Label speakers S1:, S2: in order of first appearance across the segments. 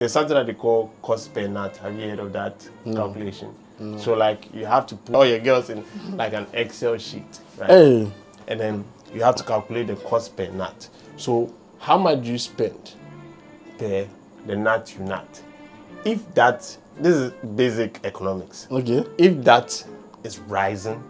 S1: There's something that they call cost per nut. Have you heard of that calculation? No. So like you have to put all your girls in like an Excel sheet, right?
S2: Hey.
S1: And then you have to calculate the cost per nut. So how much do you spend per the nut you nut? If that, this is basic economics.
S2: Okay.
S1: If that is rising,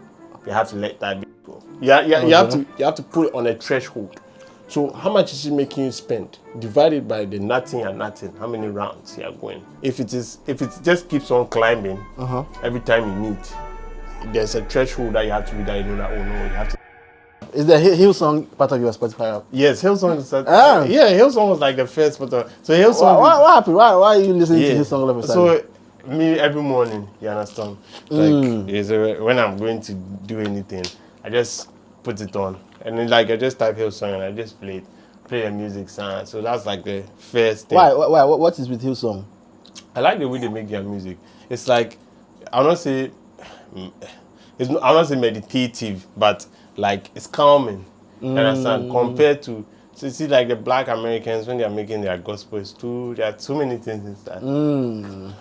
S1: you have to let that go. You have to put it on a threshold. So how much is it making you spend? Divided by the nothing and nothing. How many rounds you are going? If it just keeps on climbing every time you meet, there's a threshold that you have to be that you know that you have to.
S2: Is the Hillsong part of your Spotify app?
S1: Yes, Hillsong is Hillsong was like the first photo. So Hillsong.
S2: What happened? Why are you listening to Hillsong all of a sudden?
S1: So me every morning, you understand? Like when I'm going to do anything, I just put it on. And then like I just type Hillsong and I just play the music sound. So that's like the first thing.
S2: Why? What is with Hillsong?
S1: I like the way they make their music. It's like I'm not say meditative, but like it's calming. You understand? Compared to so you see like the Black Americans when they are making their gospel, there are too many things inside.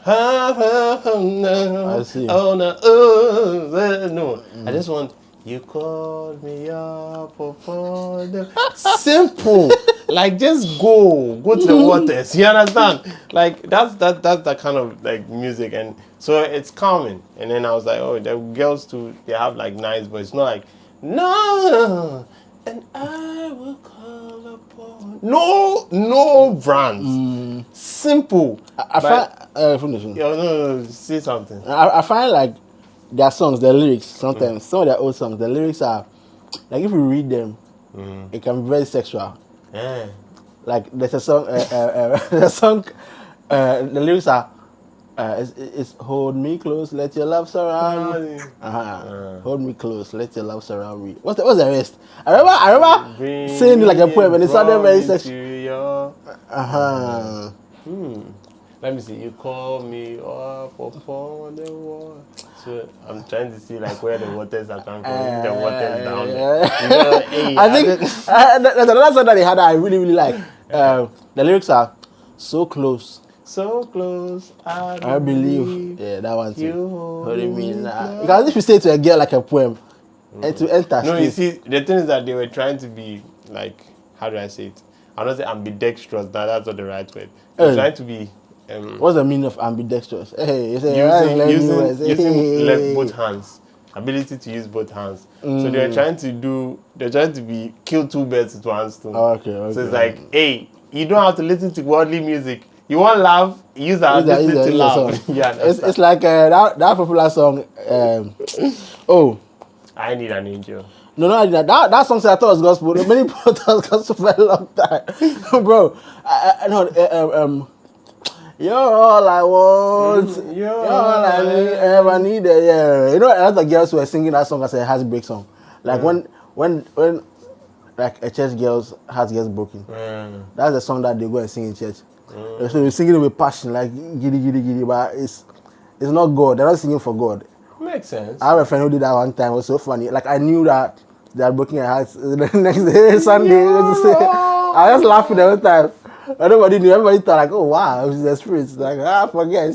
S2: I see.
S1: No. I just want you called me up upon the simple. Like just go to the waters. You understand? Like that's the kind of like music, and so it's calming. And then I was like, oh, the girls too, they have like nice voice. It's not like no, and I will call upon no brands. Simple.
S2: I find
S1: no, say something.
S2: I find like their songs, their lyrics, sometimes some of their old songs, the lyrics are like if you read them, it can be very sexual.
S1: Yeah.
S2: Like there's a song, the lyrics are it's hold me close, let your love surround me. Hold me close, let your love surround me. What's the rest? I remember saying it like a poem and it sounded very sexual.
S1: Let me see. You call me up upon the water. So I'm trying to see like where the waters are coming from. The waters down there.
S2: I think there's another song that they had that I really like. The lyrics are so close.
S1: So close,
S2: I believe. Yeah, that one too.
S1: You
S2: Holding me now. Because if you say to a girl like a poem, and to enter.
S1: No, you see, the thing is that they were trying to be like, how do I say it? I'm not saying ambidextrous. That's not the right word. They're trying to be.
S2: What's the meaning of ambidextrous? Hey,
S1: using both hands. Ability to use both hands. So they're trying to be kill two birds with one stone.
S2: Okay.
S1: So it's like, hey, you don't have to listen to worldly music. You want love? Use our ability to love. Yeah,
S2: it's like that popular song.
S1: I Need an Angel.
S2: No, that song I thought was gospel. Many people thought it was gospel for a long time, bro. You're all I want. You're all I ever needed. Yeah, you know, other girls were singing that song as a heartbreak song. Like when like a church girl's heart gets broken. That's the song that they go and sing in church. So they're singing it with passion, like giddy, but it's not God. They're not singing for God.
S1: Makes sense.
S2: I have a friend who did that one time. It was so funny. Like I knew that they are breaking their hearts. The next day, Sunday, I was just laughing the whole time. Everybody knew. Everybody thought like, oh wow, it's the spirits. Like forget.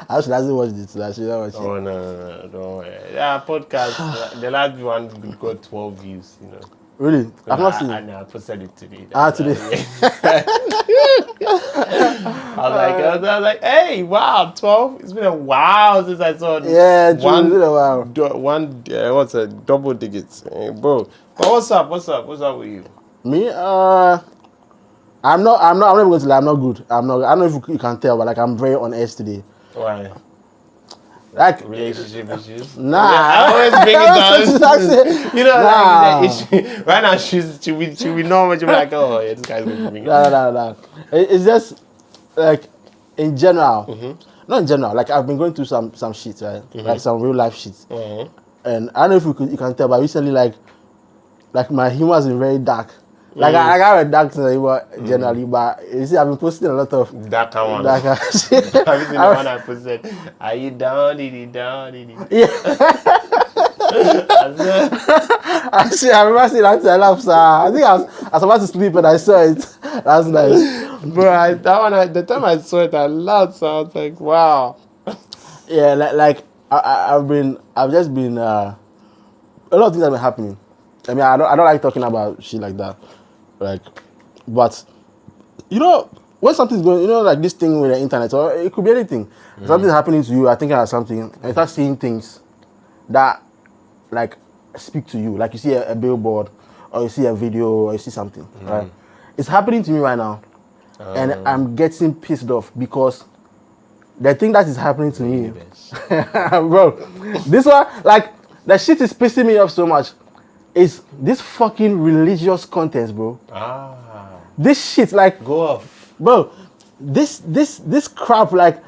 S2: I should hasn't watched it. So I should not watch it.
S1: Oh no, don't worry. Yeah, podcast. The last one got 12 views. You know.
S2: Really? I've not seen it.
S1: I posted it today.
S2: Today.
S1: I was like, hey, wow, 12. It's been a while since I saw this.
S2: Yeah, it's been a while.
S1: What's a double digits, bro? But what's up? What's up with you?
S2: Me, I'm not even going to lie. I'm not good. I don't know if you can tell, but like I'm very on edge today.
S1: Why?
S2: Like
S1: relationship issues?
S2: Nah,
S1: I always bring it down. You know, like the issue. Right now, she will know what you're like. Oh, yeah, this guy's going to bring it.
S2: Nah. It's just like in general. Not in general. Like I've been going through some shit, right? Like some real life shit. And I don't know if you can tell, but recently, like my humor has been very dark. Like I got a dark sense of humor generally, but you see, I've been posting a lot of
S1: dark one.
S2: Have you seen
S1: the one I posted? Are you down?
S2: Yeah. I remember seeing that. I laughed. I think was about to sleep and I saw it. That's nice.
S1: Bro, the time I saw it, I laughed. So I was like, wow.
S2: Yeah, I've just been a lot of things have been happening. I mean, I don't like talking about shit like that, like, but when something's going, like this thing with the internet, or it could be anything. Something's happening to you. I think I have something, and you start seeing things that like speak to you. Like you see a billboard, or you see a video, or you see something. Right? It's happening to me right now, and I'm getting pissed off because the thing that is happening to me, bro. This one, like, the shit is pissing me off so much. Is this fucking religious content, bro? This shit, like,
S1: Go off,
S2: bro. This crap, like,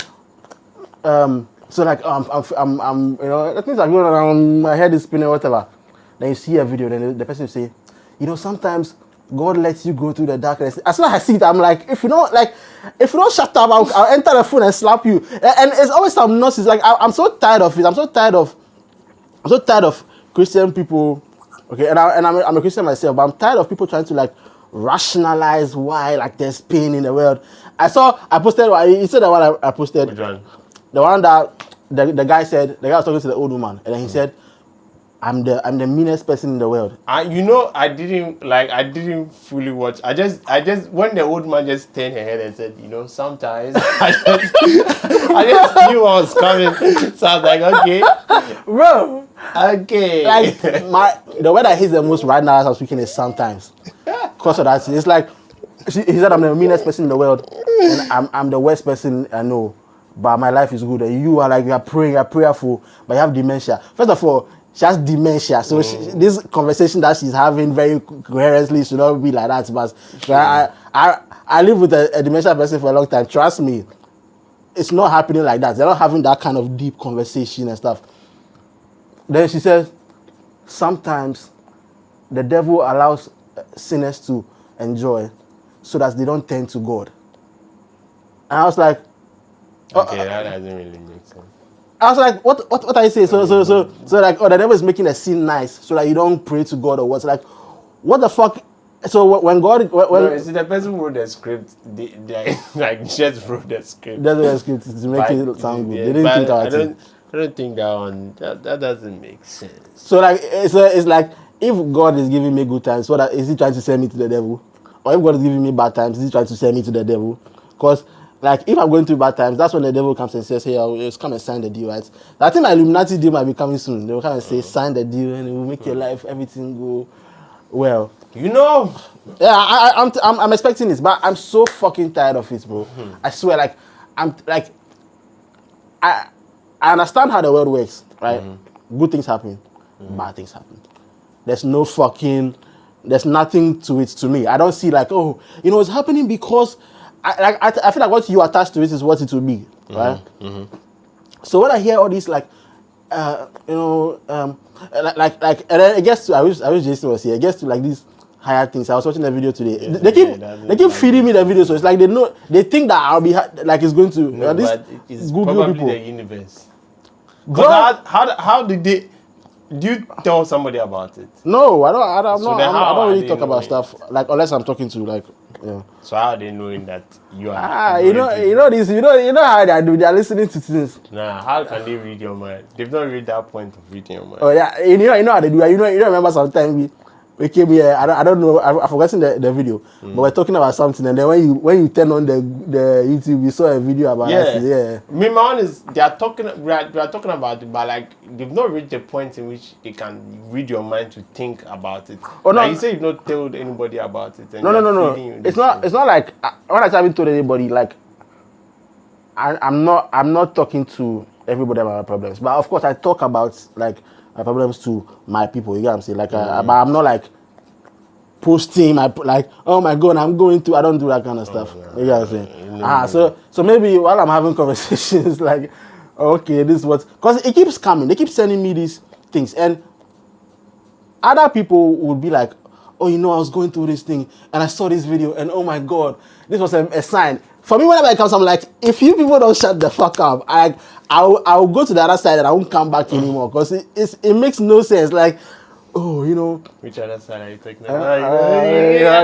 S2: so like, I'm the things are going around, my head is spinning, whatever. Then you see a video, then the person will say, sometimes God lets you go through the darkness. As soon as I see it, I'm like, if you don't shut up, I'll enter the phone and slap you. And it's always some nonsense. Like, I'm so tired of it. I'm so tired of Christian people. Okay, and I'm a Christian myself, but I'm tired of people trying to like rationalize why like there's pain in the world. I posted. You said the one I posted.
S1: Which one?
S2: The one that the guy was talking to the old woman, and then he said, I'm the meanest person in the world.
S1: I didn't fully watch. I just when the old man just turned her head and said, sometimes I just knew what was coming. So I was like, okay,
S2: bro.
S1: Okay.
S2: Like the word I hate the most right now as I'm speaking is sometimes. Because of that, it's like he said I'm the meanest person in the world, and I'm the worst person I know. But my life is good. And you are prayerful, but you have dementia. First of all, she has dementia, so this conversation that she's having very coherently should not be like that. But I live with a dementia person for a long time. Trust me, it's not happening like that. They're not having that kind of deep conversation and stuff. Then she says, sometimes the devil allows sinners to enjoy so that they don't turn to God. And I was like,
S1: okay, that doesn't really make sense.
S2: I was like, what are you saying? So like, the devil is making a sin nice so that you don't pray to God or what? Like, what the fuck? So when God,
S1: no, see, the person who wrote the script, they like just wrote the script.
S2: That's the script to make it sound good.
S1: Yeah,
S2: they didn't think about it.
S1: I don't think that one. That doesn't make sense.
S2: So like, it's like, if God is giving me good times, is he trying to send me to the devil? Or if God is giving me bad times, is he trying to send me to the devil? Because like, if I'm going through bad times, that's when the devil comes and says, hey, I'll just come and sign the deal, right? I think my Illuminati deal might be coming soon. They will come and say, sign the deal, and it will make your life, everything go well.
S1: Yeah,
S2: I'm expecting this, but I'm so fucking tired of it, bro. I swear, like, I understand how the world works, right? Good things happen, bad things happen. There's nothing to it to me. I don't see like, it's happening because I feel like what you attach to it is what it will be, right? So when I hear all these like, and then it gets to, I wish Jason was here. It gets to like these higher things. I was watching the video today. They keep feeding me the video, so it's like they think that I'll be like it's going to.
S1: No, but it's
S2: Google
S1: probably
S2: people.
S1: the universe. But how did they? Do you tell somebody about it?
S2: No, I don't really talk about
S1: it?
S2: stuff like unless I'm talking to like. Yeah.
S1: So how are they knowing that you are?
S2: You know how they do. They are listening to things.
S1: Nah, how can they read your mind? They've not reached that point of reading your mind.
S2: Oh yeah, you know how they do. You remember sometimes we came here. I don't know. I've forgotten the video, but we're talking about something, and then when you turn on the YouTube, you saw a video about us. Yeah.
S1: Me, my one is we are talking about it, but like they've not reached the point in which they can read your mind to think about it.
S2: Oh no,
S1: you say you've not told anybody about it. And
S2: no. It's not like when I haven't told anybody. Like I'm not talking to everybody about my problems, but of course I talk about like my problems to my people. You get what I'm saying? Like, but I'm not like posting like, oh my God, I'm going to. I don't do that kind of stuff. You get what I'm saying? So maybe while I'm having conversations, like, okay, this is what, because it keeps coming. They keep sending me these things, and other people would be like, oh, I was going through this thing, and I saw this video, and oh my God, this was a sign. For me, whenever it comes, I'm like, if you people don't shut the fuck up, I'll go to the other side and I won't come back anymore, because it makes no sense. Like, oh, you know.
S1: Which other side are you taking?
S2: I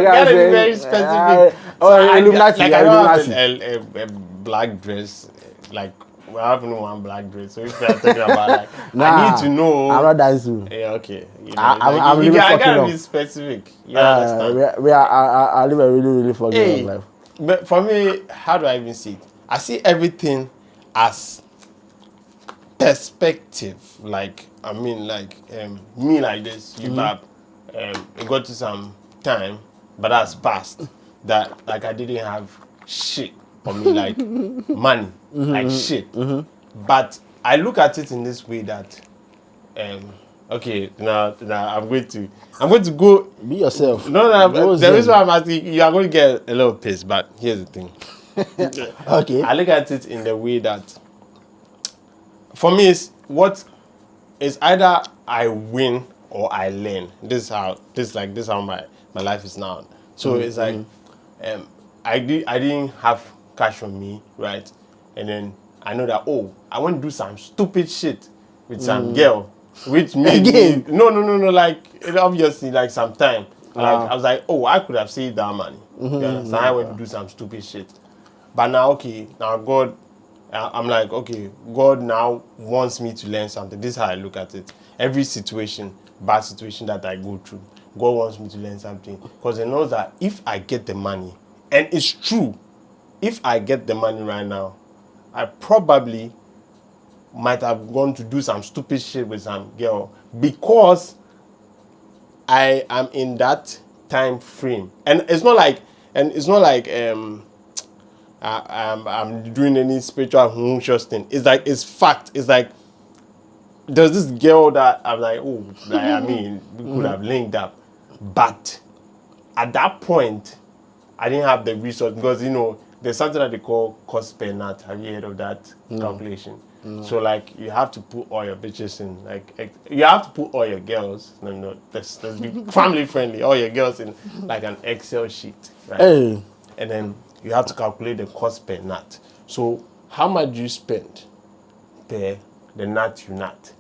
S1: Gotta be
S2: say,
S1: very specific.
S2: Illuminati.
S1: Like I don't
S2: Illuminati.
S1: have a black dress. Like we have no one black dress. So if we are talking about like, I need to know.
S2: I'm not that soon.
S1: Yeah, okay. You know,
S2: I'm
S1: you
S2: living
S1: I
S2: fucking
S1: gotta
S2: up.
S1: be specific. You understand?
S2: I live a really, really fucking life.
S1: But for me, how do I even see it? I see everything as perspective. Like I mean, like me like this, you bab. It got to some time, but that's past. That like I didn't have shit on me, like money, like shit. But I look at it in this way that, okay, now I'm going to go.
S2: Be yourself.
S1: No, the reason why I'm asking, you are going to get a little pissed, but here's the thing.
S2: Okay.
S1: I look at it in the way that, for me, it's either I win or I learn. This is how my life is now. So it's like, I didn't have cash on me, right? And then I know that, oh, I want to do some stupid shit with some girl, which made me no, like it obviously like some time. Like I was like, oh, I could have saved that money. So I went to do some stupid shit. But now, okay, now God, I'm like, okay, God now wants me to learn something. This is how I look at it. Every situation, bad situation that I go through, God wants me to learn something. Because He knows that if I get the money, and it's true, if I get the money right now, I probably might have gone to do some stupid shit with some girl because I am in that time frame. And it's not like I'm doing any spiritual hunchos thing. It's like, it's fact. It's like, there's this girl that I'm like, oh, like, I mean, we could have linked up. But at that point, I didn't have the resource because, you know, there's something that they call cost per nut. Have you heard of that calculation? So, like, you have to put all your bitches in, like, you have to put all your girls, let's be family friendly, all your girls in, like, an Excel sheet, right?
S2: Hey.
S1: And then you have to calculate the cost per nut. So, how much do you spend per the nut you nut?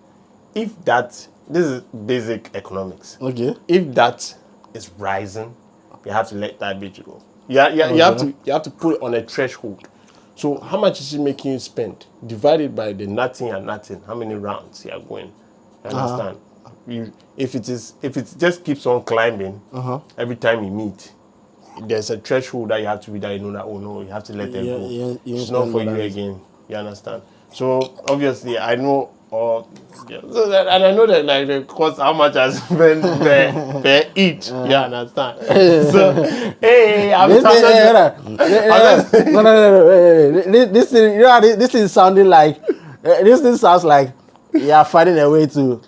S1: If this is basic economics.
S2: Okay.
S1: If that is rising, you have to let that bitch go. You have to put it on a threshold. So how much is it making you spend? Divided by the nothing and nothing. How many rounds you are going? You understand? If it just keeps on climbing, every time you meet, there's a threshold that you have to be that you know that, oh no, you have to let them go. It's not for you again. You understand? So obviously I know and I know that like the cost how much I spend per each. You understand? So hey, I'm
S2: this thing, you know, this is sounding like this thing sounds like you are finding a way to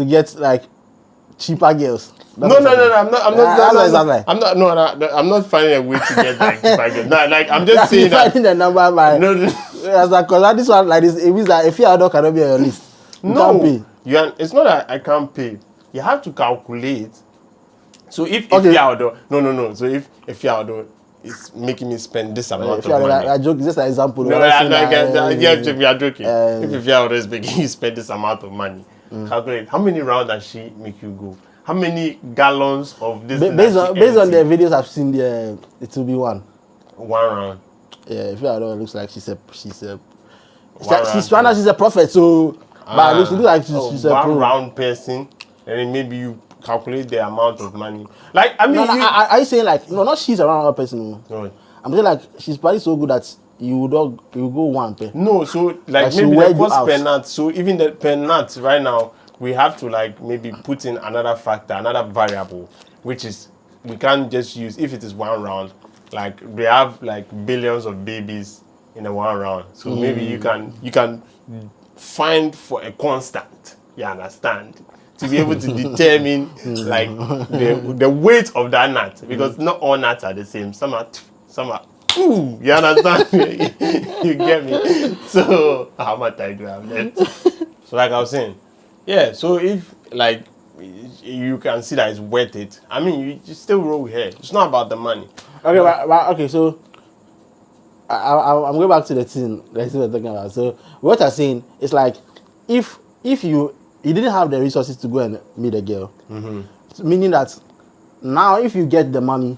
S2: get like cheaper girls.
S1: I'm not finding a way to get like cheaper girls. No, like I'm just saying that
S2: finding the number by as like cause this one like this, it means that if your dog cannot be on your list, you can't pay.
S1: It's not that I can't pay. You have to calculate. So if Fiado, no. So if Fiado is making me spend this amount of money.
S2: I joke, just an example.
S1: No, we are joking. If Fiado is making you spend this amount of money, calculate how many rounds does she make you go? How many gallons of this?
S2: Based on the videos I've seen there, it will be one
S1: round.
S2: Yeah, if you know, it looks like she's a prophet, so but it looks like she's a
S1: one round person, and then maybe you calculate the amount of money. Like I mean,
S2: are you saying like not she's a round person?
S1: No.
S2: I'm saying like she's probably so good that you go one per.
S1: No, so like maybe the cost per nut. So even the per nut right now, we have to like maybe put in another factor, another variable, which is we can't just use if it is one round. Like they have like billions of babies in a one round, so maybe you can find for a constant. You understand? To be able to determine like the weight of that nut, because not all nuts are the same. Some are. Ooh, you understand? You get me? So how much time do I have left? So like I was saying, yeah. So if like you can see that it's worth it, I mean you still roll with her. It's not about the money.
S2: Okay, but okay, so I'm going back to the thing we're talking about. So what I'm saying is like if you you didn't have the resources to go and meet a girl. Meaning that now if you get the money,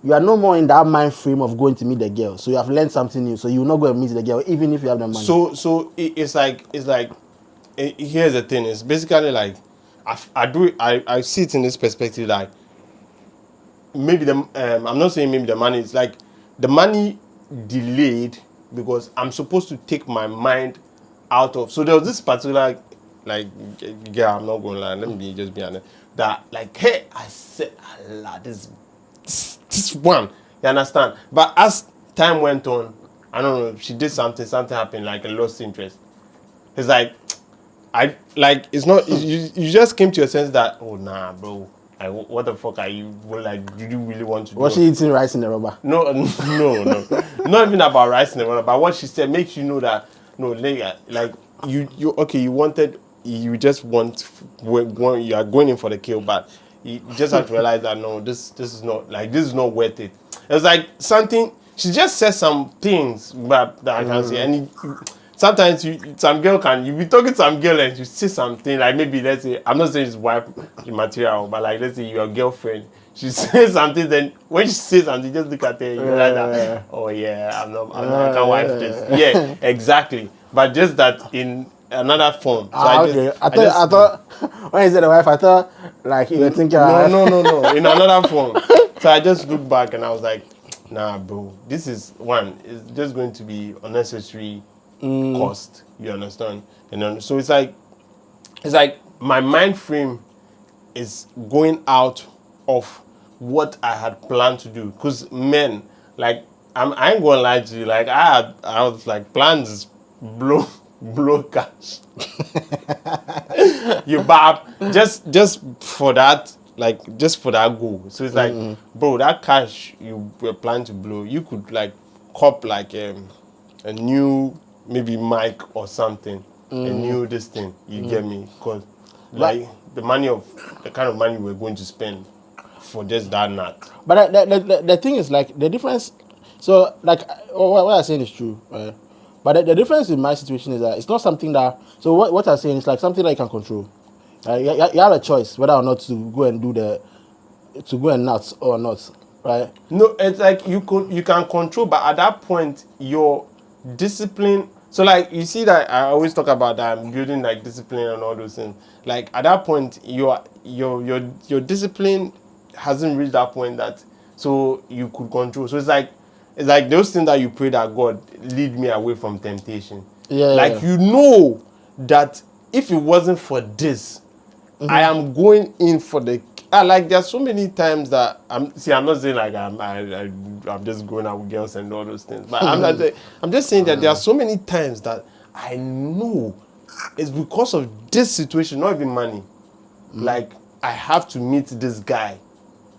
S2: you are no more in that mind frame of going to meet the girl. So you have learned something new. So you will not go and meet the girl even if you have the money.
S1: So it's like here's the thing. It's basically like I see it in this perspective, like maybe I'm not saying maybe the money is like the money delayed because I'm supposed to take my mind out of. So there was this particular like girl, I'm not gonna lie, let me just be honest, that like, hey, I said Allah, this one, you understand? But as time went on, I don't know, she did something happened, like I lost interest. It's like it's not you just came to a sense that, oh nah bro, like what the fuck are you, like do you really want to do?
S2: Was she eating rice in the rubber?
S1: No, not even about rice in the rubber, but what she said makes you know that no, like you okay, you just want you are going in for the kill, but you just have to realize that no, this is not worth it. It's like something she just said some things that I can say, and sometimes some girl you be talking to some girl and you say something like, maybe let's say, I'm not saying it's wife material, but like let's say your girlfriend, she says something, then when she says something, just look at her, you realize that, oh yeah, I can't wife this. Yeah, exactly. But just that in another form. So
S2: okay. I thought when you said the wife, I thought like you were thinking.
S1: No, in another form. So I just looked back and I was like, nah, bro, this is it's just going to be unnecessary cost. You understand? So it's like my mind frame is going out of what I had planned to do. Because men, like I ain't gonna lie to you, like I was like, plans is blow cash. You bab just for that, like just for that goal. So it's like, bro, that cash you were planning to blow, you could like cop like a new maybe mic or something, a new this thing. You get me? Because like the kind of money we're going to spend for just that nut.
S2: But the thing is like the difference. So like what I'm saying is true, right? But the difference in my situation is that it's not something that. So what I'm saying is like something that you can control. You have a choice whether or not to go and nuts or not, right?
S1: No, it's like you can control, but at that point your discipline. So like you see that I always talk about that I'm building like discipline and all those things. Like at that point your discipline hasn't reached that point that so you could control. So it's like those things that you pray that God lead me away from temptation.
S2: Yeah.
S1: Like you know that if it wasn't for this, I am going in for the. Like there's so many times that I'm not saying like I'm just going out with girls and all those things, but I'm just saying that there are so many times that I know it's because of this situation, not even money. Like I have to meet this guy,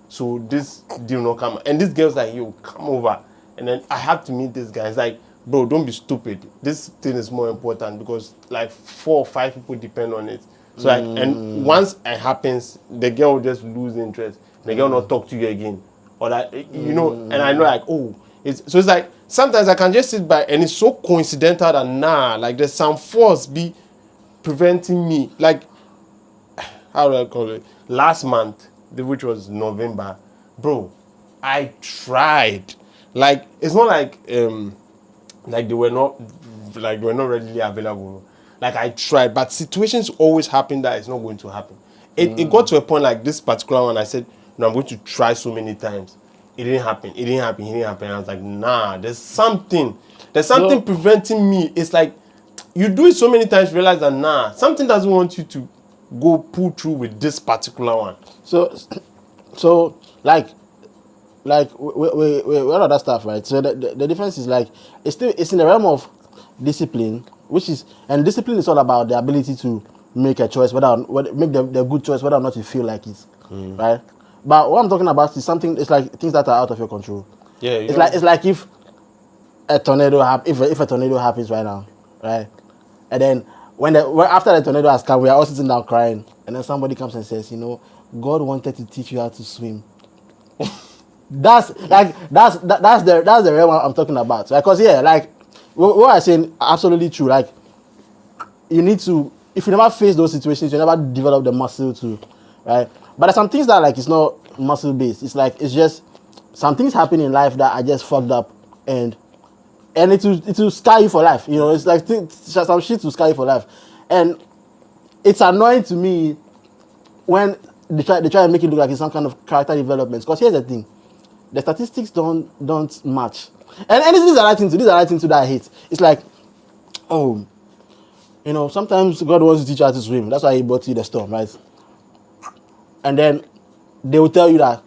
S1: so this deal not come, and this girl's like, yo, come over, and then I have to meet this guy. It's like, bro, don't be stupid. This thing is more important because like 4 or 5 people depend on it. So like, and once it happens, the girl will just lose interest. The girl will not talk to you again, or that And I know like, oh, it's like sometimes I can just sit by and it's so coincidental that like there's some force be preventing me. Like, how do I call it? Last month, which was November, bro, I tried. Like it's not like they were not readily available. Like I tried, but situations always happen that it's not going to happen. It got to a point like this particular one, I said, no, I'm going to try so many times. It didn't happen. And I was like, nah, there's something preventing me. It's like, you do it so many times, realize that nah, something doesn't want you to go pull through with this particular one.
S2: So like we all of that stuff, right? So the difference is like, it's in the realm of discipline, and discipline is all about the ability to make a choice, make the good choice, whether or not you feel like it, right? But what I'm talking about is something. It's like things that are out of your control.
S1: Yeah,
S2: it's like if a tornado if a tornado happens right now, right? And then after the tornado has come, we are all sitting down crying, and then somebody comes and says, God wanted to teach you how to swim. That's the realm I'm talking about. Because like what I'm saying, absolutely true. Like you need to if you never face those situations, you never develop the muscle to, right? But there's some things that like it's not muscle based. It's like it's just some things happen in life that are just fucked up, and it will scar you for life. You know, it's like some shit to scar you for life, and it's annoying to me when they try to make it look like it's some kind of character development. Because here's the thing, the statistics don't match, and this is the right thing to. This is the right thing to that I hate. It's like, oh, you know, sometimes God wants to teach you how to swim. That's why He brought you the storm, right? And then they will tell you that,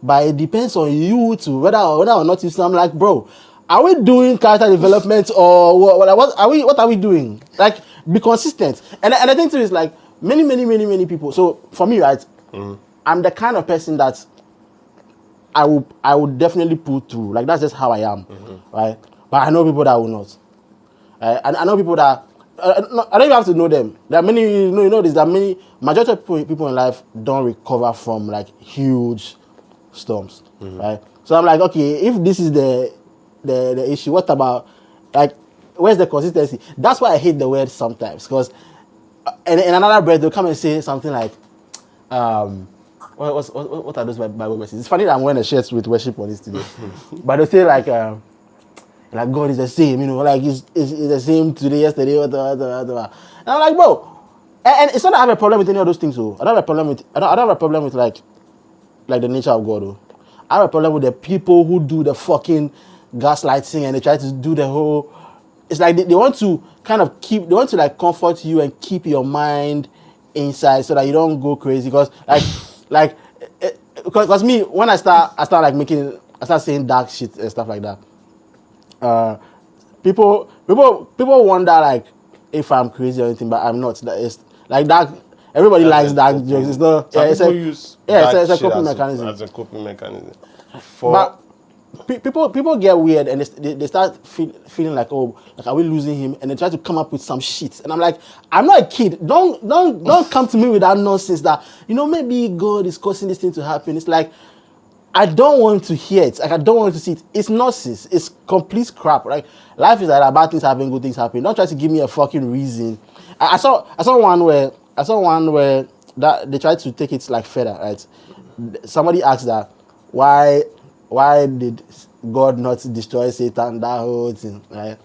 S2: but it depends on you to whether or not you. So I'm like, bro, are we doing character development or what are we doing? Like, be consistent. And the thing too is like many people. So for me, right, I'm the kind of person that I would definitely pull through. Like that's just how I am, right? But I know people that will not. I know people that I don't even have to know them. There are many, you know this. There are many. Majority of people in life don't recover from like huge storms, right? So I'm like, okay, if this is the issue, what about like where's the consistency? That's why I hate the word sometimes, because in another breath they'll come and say something like, what are those Bible verses? It's funny that I'm wearing a shirt with worship on this today, but they'll say like God is the same, you know, like it's the same today, yesterday, whatever. And I'm like, bro, and it's not that I have a problem with any of those things, though. I don't have a problem with like the nature of God, though. I have a problem with the people who do the fucking gaslighting and they try to do the whole. It's like they want to kind of like comfort you and keep your mind inside so that you don't go crazy. Because because me, when I start saying dark shit and stuff like that. People wonder like if I'm crazy or anything, but I'm not. That is like that. Everybody likes dark jokes. It's not. It's a coping mechanism.
S1: As a coping mechanism.
S2: But people get weird and they start feeling like, oh, like are we losing him? And they try to come up with some shit. And I'm like, I'm not a kid. Don't come to me with that nonsense that, you know, maybe God is causing this thing to happen. It's like, I don't want to hear it. Like I don't want to see it. It's nonsense. It's complete crap. Like life is like bad things happen, good things happen. Don't try to give me a fucking reason. I saw one where that they tried to take it like further. Right? Somebody asked that why did God not destroy Satan? That whole thing, right?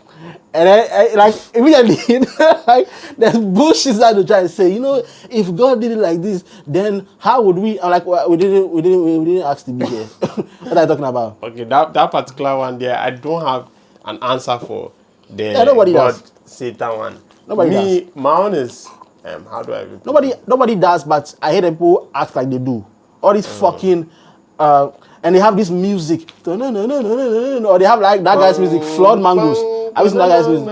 S2: And I like immediately, like there's bullshit that they try to say. You know, if God did it like this, then how would we? I'm like, well, we didn't ask to be here. What are you talking about?
S1: Okay, that particular one there, I don't have an answer for the
S2: nobody
S1: God
S2: does.
S1: Satan one.
S2: Nobody does.
S1: My own is how do I?
S2: Nobody does, but I hate people act like they do. All these fucking. And they have this music, or they have like that guy's music, Flood Mangoes. Have you seen that guy's music?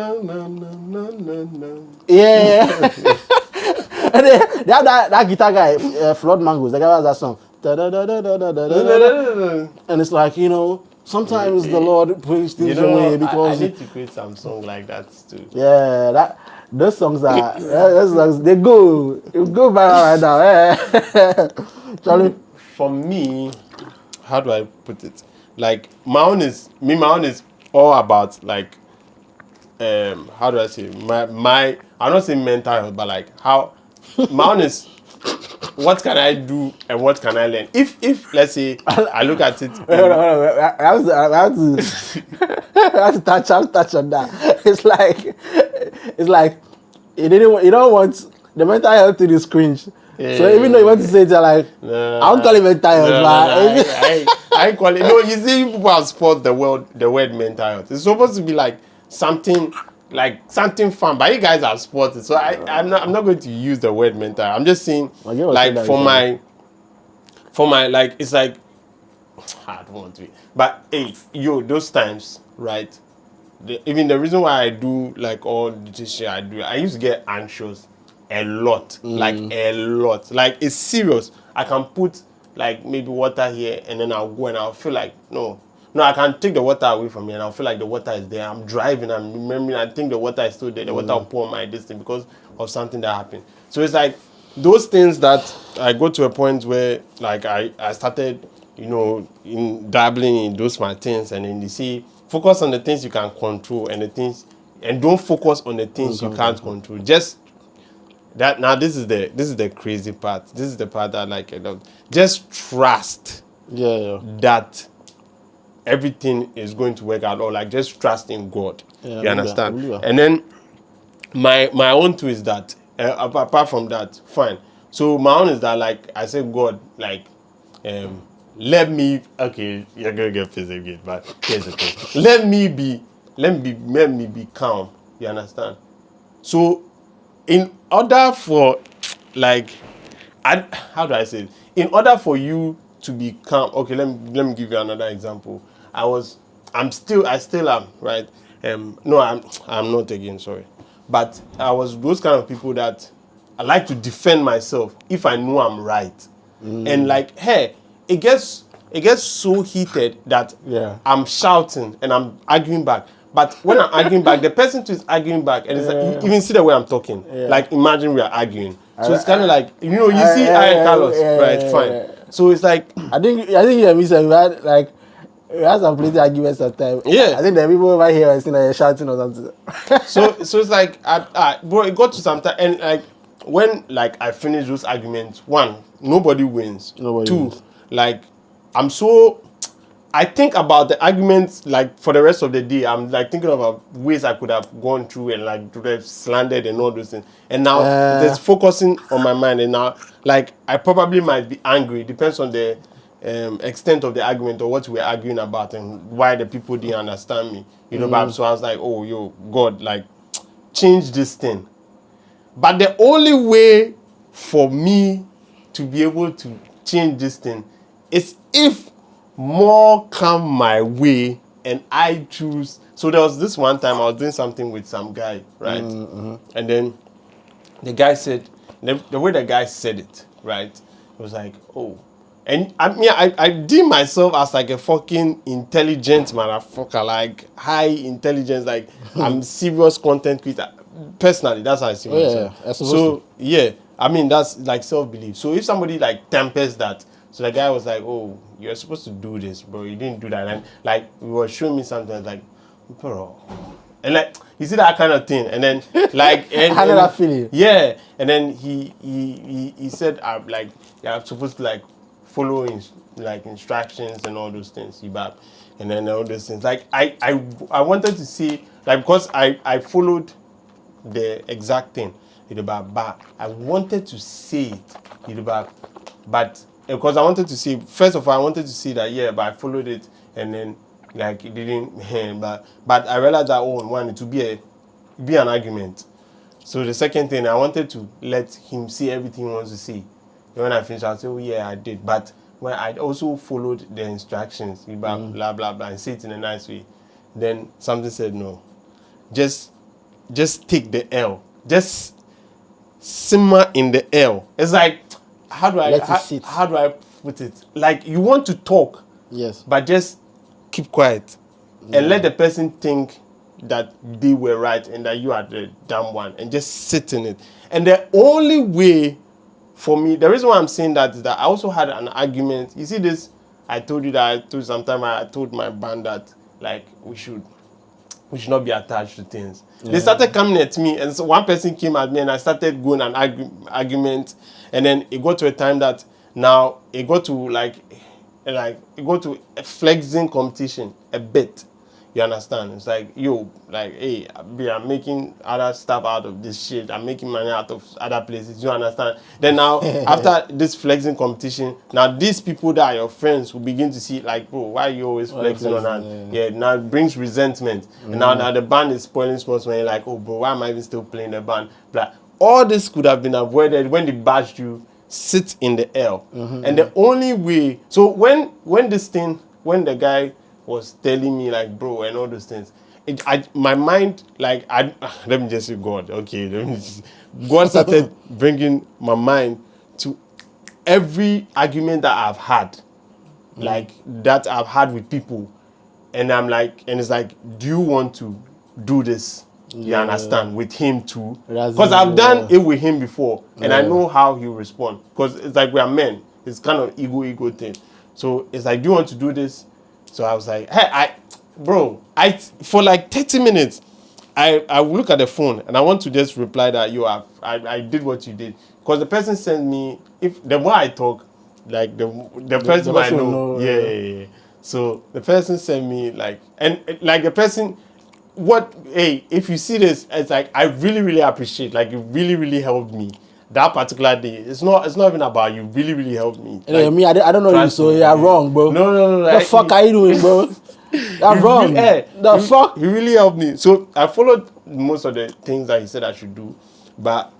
S2: Yeah. And they have that guitar guy, Flood Mangoes. The guy has that song. And it's like, you know, sometimes the Lord brings things your way because
S1: I need to create some song like that too.
S2: Yeah, those songs they go viral right now. Charlie.
S1: For me, how do I put it? Like my own is all about like how do I say my I'm not saying mental health, but like how my own is what can I do and what can I learn? If let's say I look at it,
S2: I have to touch on that. It's like you don't want the mental health to be cringe. Yeah. So even though you want to say it, you're like, I don't call it mental health,
S1: I call it. No, you see, people have spoiled the word mental health. It's supposed to be like something fun, but you guys have spoiled it. So I'm not going to use the word mental health. I'm just saying, like for my like it's like I don't want to, but hey, those times, right? Even the reason why I do like all this shit I do, I used to get anxious. A lot, like it's serious. I can put like maybe water here and then I'll go and I'll feel like no, I can take the water away from me and I'll feel like the water is there. I'm driving, I'm remembering, I think the water is still there. The water will pour on my distance because of something that happened. So it's like those things that I go to a point where like I started, you know, in dabbling in those my things, and then you see focus on the things you can control and don't focus on the things you can't control. Just That now this is the crazy part. This is the part that like just trust
S2: Yeah.
S1: that everything is going to work out, or like just trust in God.
S2: Yeah,
S1: You
S2: I
S1: understand?
S2: believe that.
S1: And then my own too is that apart from that, fine. So my own is that like I said, God, like let me, okay, you're gonna get pissed again, but here's the thing. Let me be calm. You understand? So in order for like how do I say it? In order for you to be calm, okay, let me give you another example. I still am, right? No, I'm not again, sorry. But I was those kind of people that I like to defend myself if I know I'm right. And like, hey, it gets so heated that
S2: Yeah.
S1: I'm shouting and I'm arguing back. But when I'm arguing back, the person too is arguing back, and it's like, you even see the way I'm talking.
S2: Yeah.
S1: Like, imagine we are arguing. So it's kind of like, you see, Carlos, right? Fine. So it's like,
S2: I think you and me said we had some plenty arguments sometimes.
S1: Yeah.
S2: I think the people over here are saying they're shouting or something.
S1: so it's like, bro, it got to some time, and like when like I finished those arguments, one, nobody wins.
S2: Nobody
S1: Two,
S2: wins.
S1: like I think about the arguments like for the rest of the day. I'm like thinking about ways I could have gone through and like to have slandered and all those things. And now there's focusing on my mind, and now like I probably might be angry. Depends on the extent of the argument or what we're arguing about and why the people didn't understand me. You know, but so I was like, oh, yo, God, like change this thing. But the only way for me to be able to change this thing is if more come my way and I choose. So there was this one time I was doing something with some guy, right? And then the guy said, the way the guy said it, right? It was like, oh. And I deem myself as like a fucking intelligent motherfucker, like high intelligence, like I'm serious content creator. Personally, that's how I see myself.
S2: Yeah,
S1: So yeah, I mean that's like self-belief. So if somebody like tempers that, so the guy was like, "Oh, you're supposed to do this, bro. You didn't do that." And like we were showing me something like, bro, and like you see that kind of thing, and then like
S2: I had that feeling.
S1: Yeah, and then he said, "I'm like you're supposed to like follow like instructions and all those things, Ibab, and then all those things." Like I wanted to see like because I followed the exact thing, but I wanted to say it, but because I wanted to see, first of all, I wanted to see that, yeah, but I followed it, and then, like, it didn't, but I realized that, oh, one, it would be an argument. So the second thing, I wanted to let him see everything he wants to see. And when I finished, I'll say, oh, yeah, I did. But when I also followed the instructions, blah, blah, blah, and say it in a nice way, then something said, no. Just take the L. Just simmer in the L. It's like, how do I put it? Like, you want to talk,
S2: Yes.
S1: but just keep quiet and let the person think that they were right and that you are the dumb one, and just sit in it. And the only way for me, the reason why I'm saying that is that I also had an argument. You see this, I told you sometime I told my band that like we should not be attached to things. Yeah. They started coming at me, and so one person came at me, and I started going an argument, and then it got to a time that now it got to like it got to a flexing competition a bit. You understand? It's like, yo, like, hey, I'm making other stuff out of this shit. I'm making money out of other places. You understand? Then now, after this flexing competition, now these people that are your friends will begin to see, like, bro, why are you always flexing on that? Yeah, now it brings resentment. And now that the band is spoiling sports, when you're like, oh, bro, why am I even still playing the band? Blah. All this could have been avoided when they bashed you. Sit in the L. And the only way, so when the guy was telling me like, bro, and all those things, my mind, like, let me just say God, okay, God started bringing my mind to every argument that I've had, like, that I've had with people, and I'm like, and it's like, do you want to do this? You understand, with him too, because I've done it with him before, and I know how he'll respond, because it's like we are men. It's kind of ego thing. So it's like, do you want to do this? So I was like, hey, bro, for like 30 minutes, I will look at the phone and I want to just reply that I did what you did, because the person sent me, if the more I talk, like the person
S2: the
S1: I
S2: person
S1: know,
S2: will know,
S1: yeah. So the person sent me like, and like the person, if you see this, it's like I really really appreciate, like you really really helped me that particular day. It's not even about you. Really really helped me.
S2: Anyway,
S1: Like,
S2: me, I don't know you,
S1: trust
S2: so
S1: me,
S2: you're
S1: yeah.
S2: wrong, bro.
S1: No.
S2: The fuck are you doing, bro? You're wrong. The fuck?
S1: He really helped me. So I followed most of the things that he said I should do, but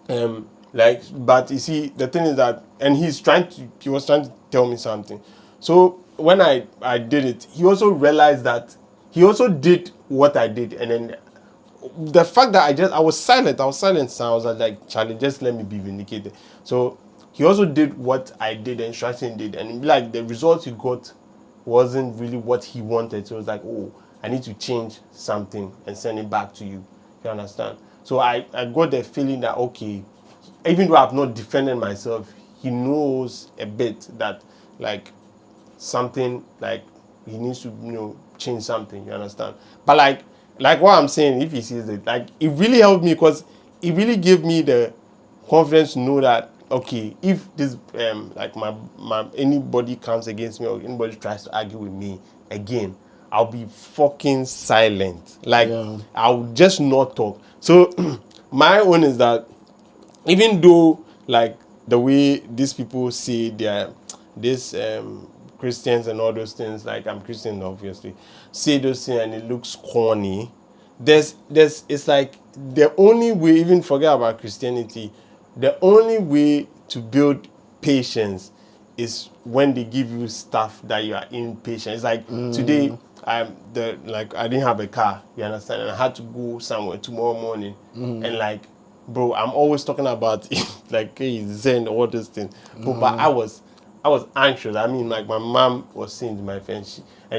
S1: but you see, the thing is that, and he was trying to tell me something. So when I did it, he also realized that he also did what I did, and then the fact that I was silent, so I was like, Charlie, just let me be vindicated. So he also did what I did and Straton did, and like the result he got wasn't really what he wanted. So it was like, oh, I need to change something and send it back to you. You understand? So I got the feeling that, okay, even though I've not defended myself, he knows a bit that like something, like he needs to change something. You understand? But like what I'm saying, if he sees it, like it really helped me, because it really gave me the confidence to know that, okay, if this like my anybody comes against me or anybody tries to argue with me again, I'll be fucking silent. Like, I'll just not talk. So my own is that, even though like the way these people say they're this Christians and all those things, like I'm Christian obviously, say those things and it looks corny, there's it's like the only way, even forget about Christianity, the only way to build patience is when they give you stuff that you are impatient. It's like today I didn't have a car, you understand, and I had to go somewhere tomorrow morning, and like, bro, I'm always talking about like, hey, Zen, all those things. But I was anxious. I mean, like, my mom was saying to my friend,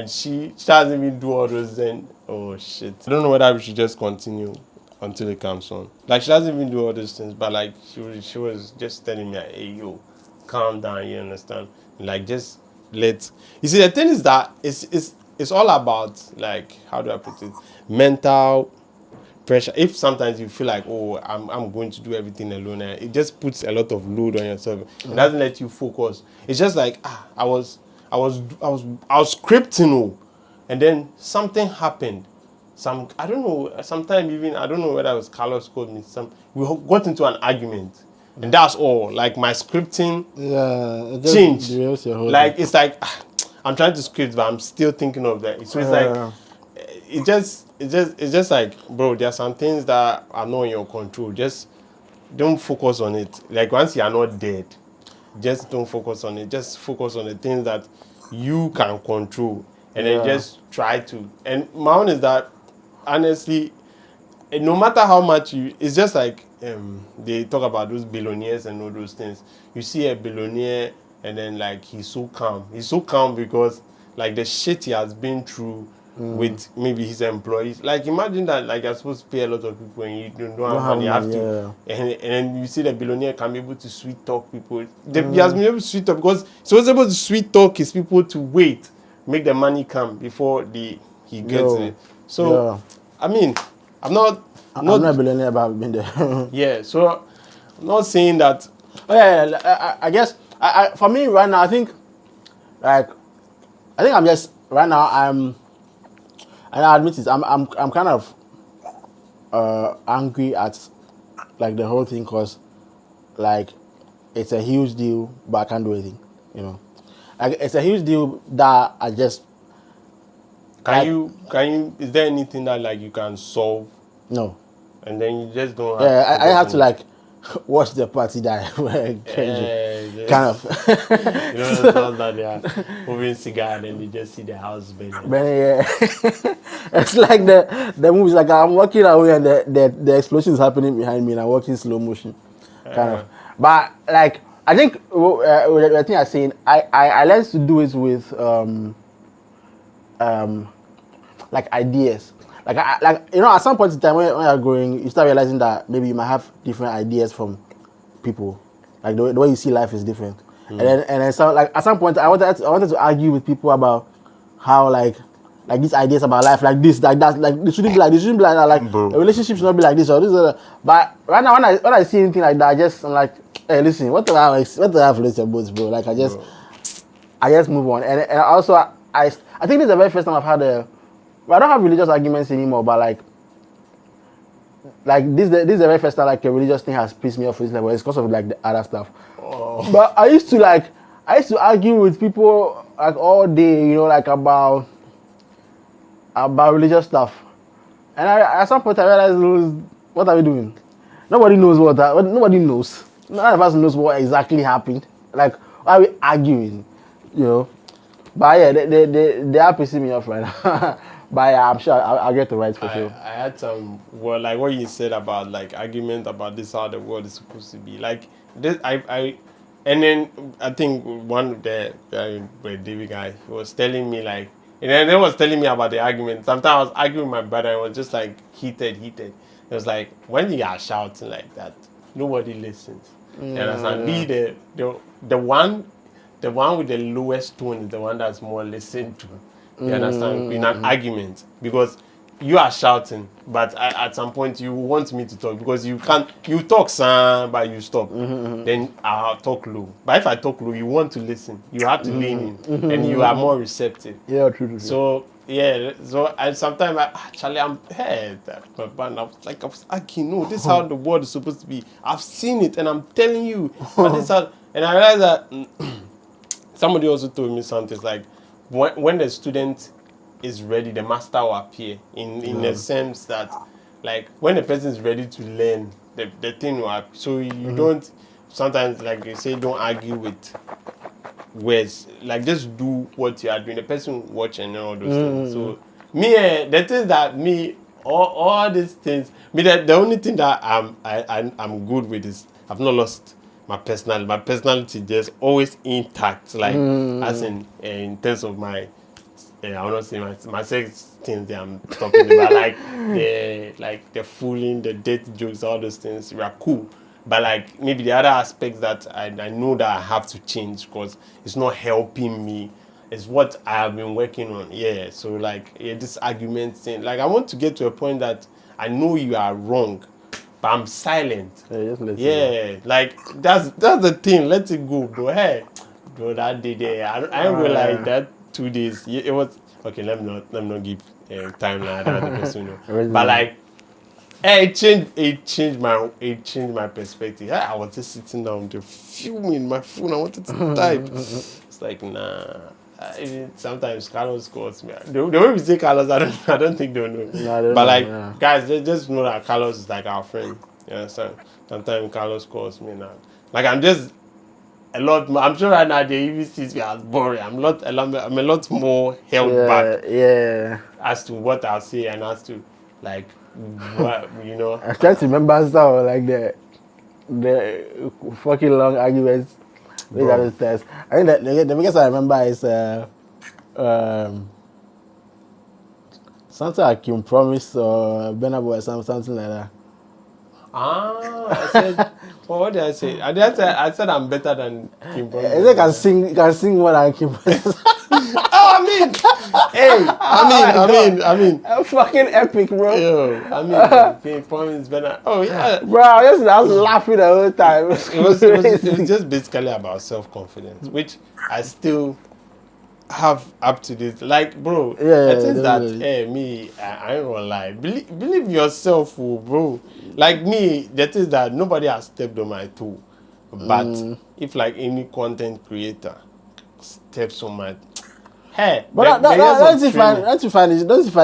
S1: she doesn't even do all those Zen. Oh shit! I don't know whether we should just continue until it comes on. Like, she doesn't even do all those things, but like she was just telling me, hey yo, calm down. You understand? Like, just let. You see, the thing is that it's all about, like, how do I put it? Mental pressure. If sometimes you feel like, oh, I'm going to do everything alone, and it just puts a lot of load on yourself. It doesn't let you focus. It's just like, I was scripting, and then something happened. I don't know. Sometimes even I don't know whether it was Carlos called me. We got into an argument, and that's all. Like, my scripting changed. Like, it's like I'm trying to script, but I'm still thinking of that. So it's like, it's just like, bro, there are some things that are not in your control. Just don't focus on it. Like, once you are not dead, just don't focus on it. Just focus on the things that you can control, and then just try to. And my own is that, honestly, no matter how much it's just like they talk about those billionaires and all those things. You see a billionaire, and then like he's so calm. He's so calm because like the shit he has been through with maybe his employees. Like, imagine that, like, you're supposed to pay a lot of people and you don't have money. You have to, and then you see the billionaire can be able to sweet talk people. He has been able to sweet talk because he was able to sweet talk his people to wait, make the money come before he gets it. So I mean, I'm not
S2: a billionaire, but I've been there.
S1: Yeah, so I'm not saying that.
S2: I guess for me right now, I think I'm just right now. And I admit it, I'm kind of angry at like the whole thing, because like it's a huge deal, but I can't do anything. You know, like, it's a huge deal that I just.
S1: Can you? Is there anything that like you can solve?
S2: No.
S1: And then you just don't.
S2: I have to like watch the party that kind of.
S1: You know, the sounds that they are moving cigar and then you just see the house burning.
S2: Yeah. It's like the movies, like I'm walking away and the explosion is happening behind me and I'm watching slow motion, kind of. But like, I think the thing I'm saying, I learned to do it with like ideas. Like at some point in time when you're growing, you start realizing that maybe you might have different ideas from people. Like the way you see life is different. And then so like at some point I wanted to argue with people about how like these ideas about life, like this, like that, like it shouldn't be like this, shouldn't be like that. Like
S1: Bro.
S2: a relationship should not be like this or this. Or that. But right now, when I see anything like that, I'm like, hey, listen, what do I have to listen about, bro? Like I just move on. And also I think this is the very first time I've had I don't have religious arguments anymore, but like this is the very first time like a religious thing has pissed me off this level. It's because of like the other stuff.
S1: Oh.
S2: But I used to argue with people like all day, you know, like about religious stuff. And at some point I realized, what are we doing? Nobody knows nobody knows. None of us knows what exactly happened. Like, why are we arguing? You know? But yeah, they are pissing me off right now. But yeah, I'm sure I'll get the right for sure.
S1: I had some, well, like what you said about like argument about this, how the world is supposed to be. Like this, and then I think one of the David guy was telling me like, and then they was telling me about the argument. Sometimes I was arguing with my brother and it was just like heated. It was like, when you are shouting like that, nobody listens. You understand? Be the one with the lowest tone is the one that's more listened to. You understand? In an argument, because you are shouting, but at some point you want me to talk because you talk, son, but you stop. Then I'll talk low. But if I talk low, you want to listen. You have to lean in, and you are more receptive.
S2: Yeah, true.
S1: So yeah, so sometimes I'm head, but I was arguing. No, this is how the world is supposed to be. I've seen it, and I'm telling you. But this how, and I realized that somebody also told me something. It's like when the student is ready, the master will appear. In the sense that, like, when the person is ready to learn, the thing will appear. So you don't sometimes, like they say, don't argue with words. Like, just do what you are doing. The person will watch and all those things. So me, the things that me, all these things. Me, the only thing that I'm good with is I've not lost my personality. My personality just always intact. Like as in terms of my, I will not say my sex things that I'm talking about. Like the fooling, the dirty jokes, all those things. We are cool. But like maybe the other aspects that I know that I have to change because it's not helping me. It's what I have been working on. Yeah. So like this argument thing. Like I want to get to a point that I know you are wrong, but I'm silent.
S2: Yeah,
S1: like that's the thing. Let it go, bro. Hey, bro, that day there, I didn't realize that 2 days. It was okay. Let me not give timeline. I don't person know. But like. It changed my perspective. I was just sitting down there fuming my phone. I wanted to type. It's like nah. Sometimes Carlos calls me. The way we say Carlos, I don't think they'll know. But like guys, they just know that Carlos is like our friend. You understand? Sometimes Carlos calls me now. Like I'm just a lot more. I'm sure right now they even see me as boring. I'm a lot more held back.
S2: Yeah.
S1: As to what I'll say and as to like. What, you know,
S2: I try to remember stuff like the fucking long arguments. These are those tests. I think that the biggest I remember is something like Kim Promise or Benabo or something like that.
S1: I said, well, what did I say? I said I'm better than Kim Promise.
S2: I think I can sing more than Kim Promise.
S1: I mean,
S2: fucking epic, bro.
S1: Yo, I mean, Kim Promise is better. Oh yeah,
S2: bro. I was laughing the whole time.
S1: It was just basically about self-confidence, which I still have up to this. Like, bro, I think that me, I ain't gonna lie. Believe yourself, bro. Like me, that is that nobody has stepped on my toe. But if like any content creator steps on my
S2: but don't you find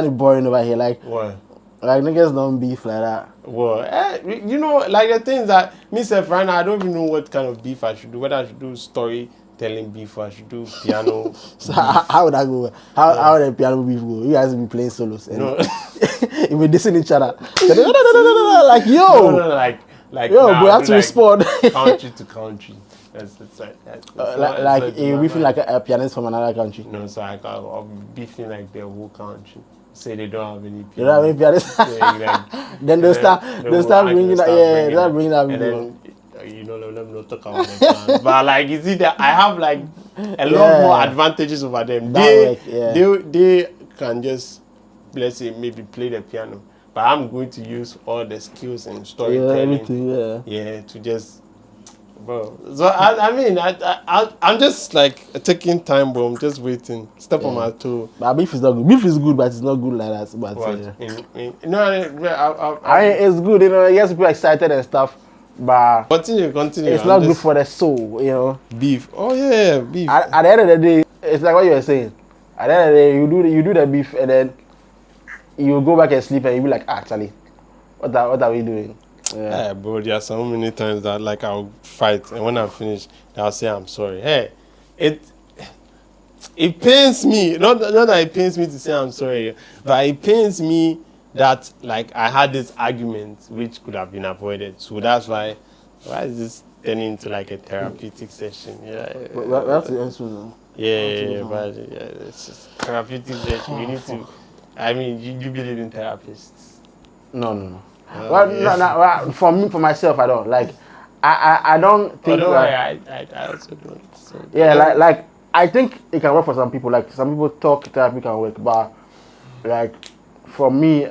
S2: it boring over here? Like
S1: what?
S2: Like niggas don't beef like that.
S1: Well, you know, like the things that myself right now, I don't even know what kind of beef I should do. Whether I should do storytelling beef or I should do piano.
S2: So how would that go? How would the piano beef go? You guys be playing solos and you be dissing each other. Like yo,
S1: like
S2: yo, bro, you have to respond.
S1: Country to country. That's
S2: you're beefing like a pianist from another country.
S1: No, so I'll be beefing like the whole country. Say they don't have any pianists.
S2: They don't have any pianists. Then they'll start bringing that video.
S1: You know, let me not talk about my plans. But like, you see that I have like a lot more advantages over them. They can just, let's say, maybe play the piano, but I'm going to use all the skills and storytelling.
S2: everything,
S1: Yeah, to just, bro. So I mean, I'm just like taking time, bro. I'm just waiting, step on my toe.
S2: But beef is not good. Beef is good, but it's not good like that. But
S1: What? No,
S2: it's good, you know. It gets people excited and stuff, but
S1: continue.
S2: it's not good for the soul, you know.
S1: Beef. Oh yeah, beef.
S2: At the end of the day, it's like what you were saying. At the end of the day, you do the beef, and then you go back and sleep, and you be like, actually, what are we doing?
S1: Yeah, bro. There are so many times that like I'll fight, and when I'm finished, I'll say I'm sorry. Hey, it pains me. Not that it pains me to say I'm sorry, but it pains me that like I had this argument which could have been avoided. So that's why is this turning into like a therapeutic session? Yeah.
S2: That's the answer.
S1: But it's just therapeutic session. You need to. I mean, you believe in therapists?
S2: No. Well, for myself, I don't like. I don't think.
S1: I also don't. So.
S2: Yeah, like I think it can work for some people. Like some people talk therapy can work, but like for me,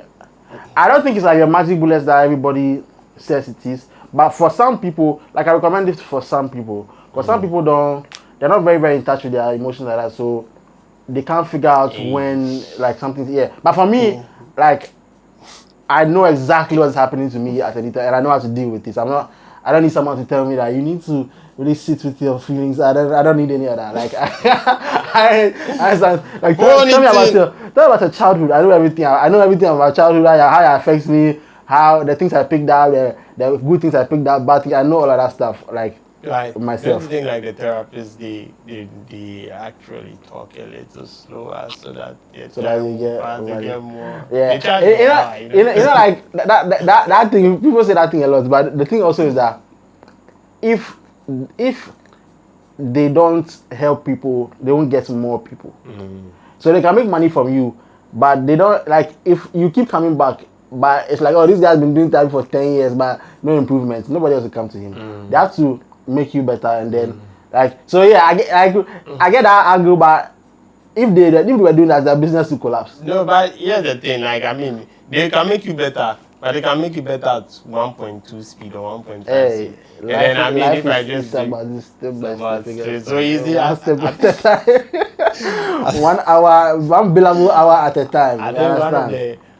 S2: I don't think it's like a magic bullet that everybody says it is. But for some people, like I recommend it for some people, because some people they're not very in touch with their emotions like that, so they can't figure out when like something. Yeah, but for me, like I know exactly what's happening to me at any time, and I know how to deal with this. I don't need someone to tell me that you need to really sit with your feelings. I don't need any of that. Like I like tell me about your childhood. I know everything. I know everything about childhood. How it affects me. How the things I picked up, the good things I picked up, bad things. I know all of that stuff. Like myself.
S1: Don't you think like the therapists they actually talk a little slower so that you get more.
S2: Yeah. You know like that thing. People say that thing a lot, but the thing also is that if they don't help people, they won't get more people. So they can make money from you, but they don't like if you keep coming back. But it's like, oh, this guy's been doing therapy for 10 years, but no improvement. Nobody else will come to him. They have to make you better, and then like so. Yeah, I get that angle, but if they were doing that, their business will collapse.
S1: No, but here's the thing. Like I mean, they can make you better, but they can make you better at 1.2 speed or 1.5 speed. And then I mean, if I just it's so easy.
S2: 1 hour, 1 billable hour at a time.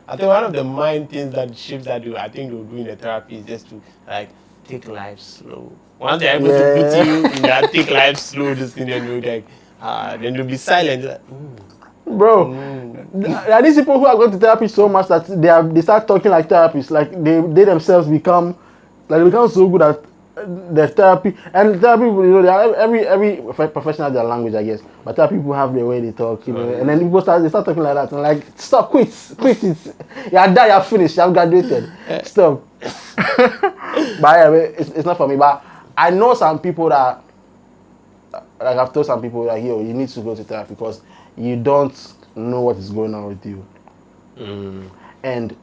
S1: I think one of the mind things that shifts that I think they'll do in the therapy is just to like take life slow. Once they're able to put you in that take life slow, this thing, then you'll like, then you'll be silent. Like,
S2: bro, there are these people who are going to therapy so much that they start talking like therapists. Like they themselves become so good at the therapy. And therapy people, you know, they are every professional has their language, I guess. But therapy people have their way they talk, you know. And then people start talking like that and like, stop, quit it. You're done, you're finished, you've graduated. Stop. But yeah, it's not for me. But I know some people that, like I've told some people that, yo, you need to go to therapy because you don't know what is going on with you. And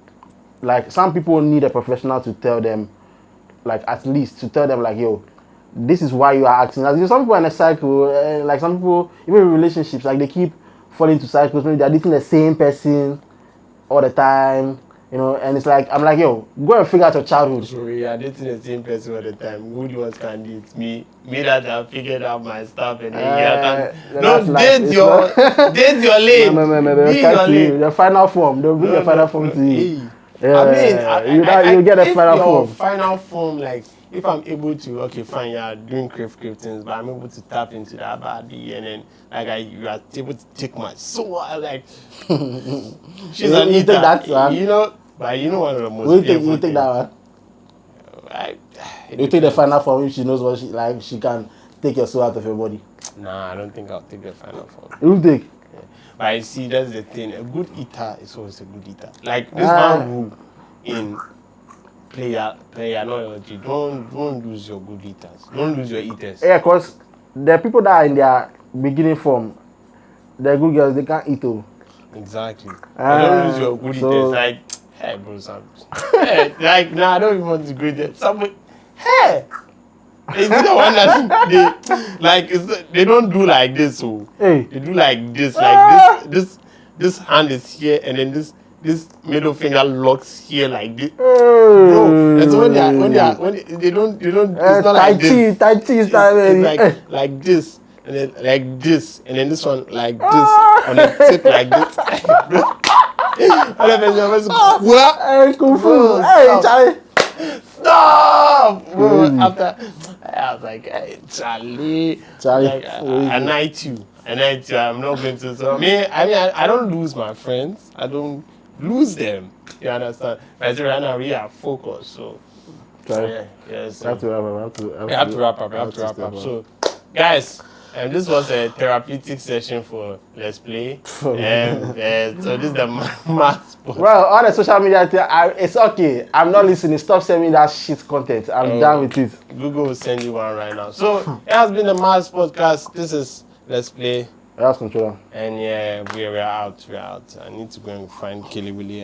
S2: like some people need a professional to tell them, like at least to tell them like, yo, this is why you are acting. Like, some people are in a cycle, like some people, even in relationships, like they keep falling into cycles. Maybe they're dating the same person all the time, you know. And it's like, I'm like, yo, go and figure out your childhood.
S1: So we are dating the same person all the time. Good ones can date me that have figured out my stuff, and then date your lane.
S2: No. Be your lane. The final form. They'll bring the final form to you.
S1: I mean,
S2: you get a final form.
S1: Final form, like if I'm able to, okay, fine, you're doing crave things, but I'm able to tap into that body, and then like you are able to take my soul. Like she's an eater, that one. You know, but you know one of the most.
S2: You take that one. You take the final form if she knows what she can take your soul out of your body.
S1: Nah, I don't think I'll take the final form.
S2: You don't take.
S1: But you see, that's the thing. A good eater is always a good eater. Like this man who in player loyalty, don't lose your good eaters. Don't lose your eaters.
S2: Yeah, because the people that are in their beginning form, the good girls, they can't eat too.
S1: Exactly. Don't lose your good eaters. Like, hey, bro, hey, like, nah, I don't even want to go there. Somebody, hey. Is it the one that they don't do like this? So they do like this, this hand is here, and then this middle finger locks here like this. Bro, and so when they don't, it's not like this.
S2: Tai Chi
S1: It's like this, and then like this, and then this one like this, on the tip like this. And then you're what?
S2: Hey, Kung Fu.
S1: Bro,
S2: Hey,
S1: stop.
S2: Charlie.
S1: Stop, bro. After I was like, hey, Charlie, like, I night you. I'm not going to. So I don't lose my friends. I don't lose them. You understand? But right now we are focused. So yes.
S2: We have to
S1: wrap up. So, guys, this was a therapeutic session for Let's Play. So this is the mass.
S2: Well, all the social media, it's okay. I'm not listening. Stop sending that shit content. I'm done with it.
S1: Google will send you one right now. So it has been the Mars Podcast. This is Let's Play.
S2: House Controller.
S1: And yeah, we're out. I need to go and find Kelly Willie.